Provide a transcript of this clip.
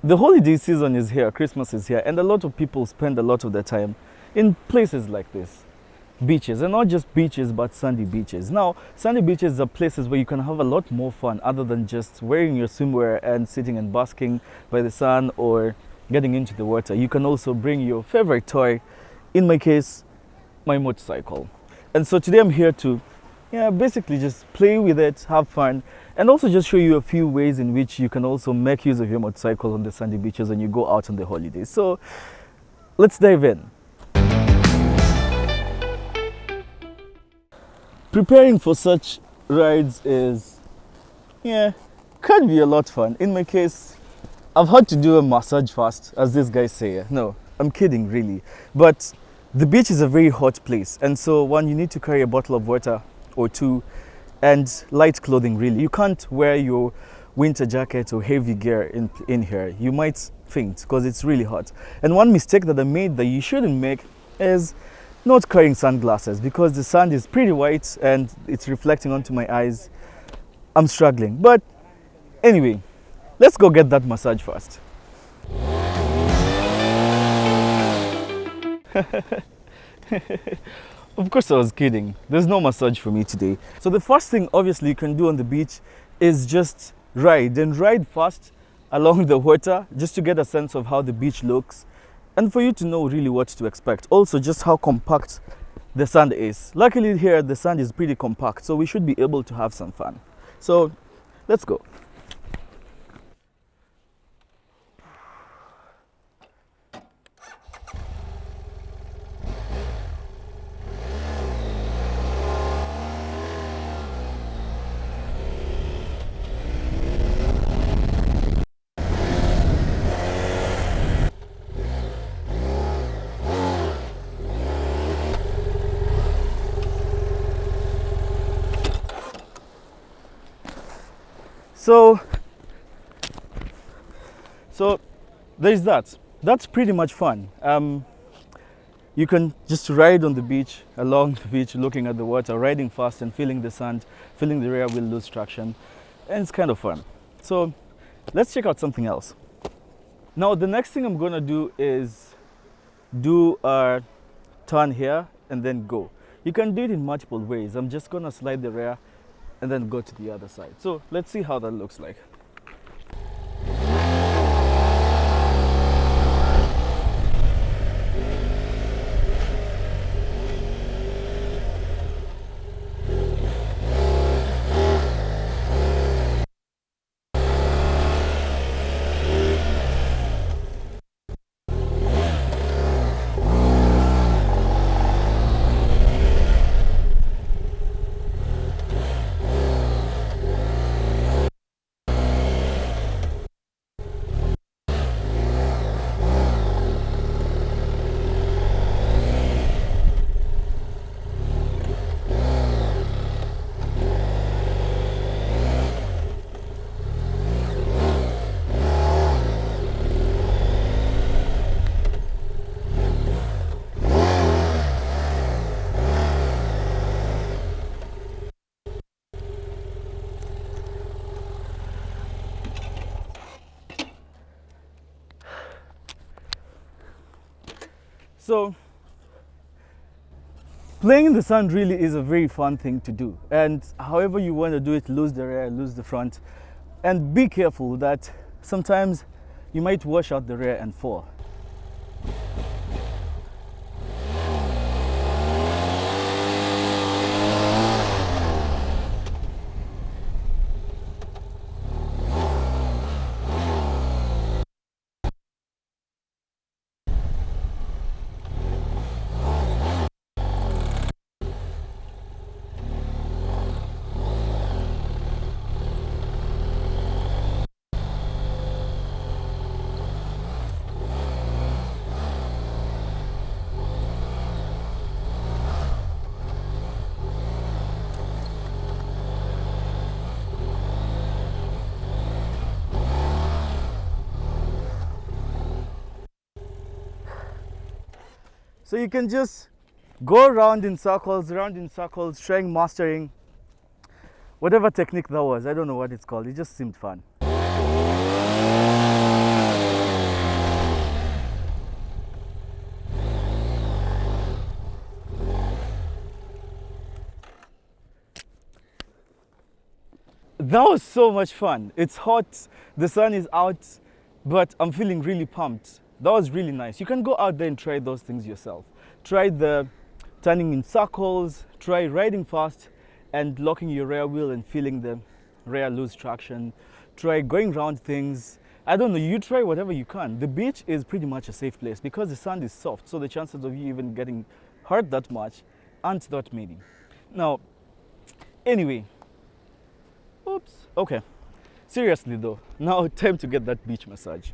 The holiday season is here, Christmas is here, and a lot of people spend a lot of their time in places like this. Beaches, and not just beaches, but sandy beaches. Now, sandy beaches are places where you can have a lot more fun other than just wearing your swimwear and sitting and basking by the sun or getting into the water. You can also bring your favorite toy, in my case, my motorcycle. And so today I'm here to basically just play with it, have fun, and also just show you a few ways in which you can also make use of your motorcycle on the sandy beaches when you go out on the holidays. So let's dive in. Preparing for such rides is, can be a lot fun. In my case, I've had to do a massage first, as these guys say. No, I'm kidding, really. But the beach is a very hot place, and so one, you need to carry a bottle of water or two and light clothing, really. You can't wear your winter jacket or heavy gear in here. You might faint because it's really hot. And one mistake that I made that you shouldn't make is not carrying sunglasses, because the sun is pretty white and it's reflecting onto my eyes. I'm struggling. But anyway, let's go get that massage first. Of course I was kidding. There's no massage for me today. So the first thing obviously you can do on the beach is just ride fast along the water, just to get a sense of how the beach looks and for you to know really what to expect. Also just how compact the sand is. Luckily here the sand is pretty compact, so we should be able to have some fun. So let's go. So there's that. That's pretty much fun. You can just ride on the beach, along the beach, looking at the water, riding fast and feeling the sand, feeling the rear wheel lose traction, and it's kind of fun. So let's check out something else. Now the next thing I'm gonna do is do a turn here and then go. You can do it in multiple ways. I'm just gonna slide the rear and then go to the other side. So let's see how that looks like. So playing in the sand really is a very fun thing to do, and however you want to do it, lose the rear, lose the front, and be careful that sometimes you might wash out the rear and fall. So you can just go around in circles, trying mastering whatever technique that was. I don't know what it's called. It just seemed fun. That was so much fun. It's hot, the sun is out, but I'm feeling really pumped. That was really nice. You can go out there and try those things yourself. Try the turning in circles, try riding fast and locking your rear wheel and feeling the rear lose traction. Try going around things. I don't know, you try whatever you can. The beach is pretty much a safe place because the sand is soft, so the chances of you even getting hurt that much aren't that many. Now, anyway, oops, okay. Seriously though, now time to get that beach massage.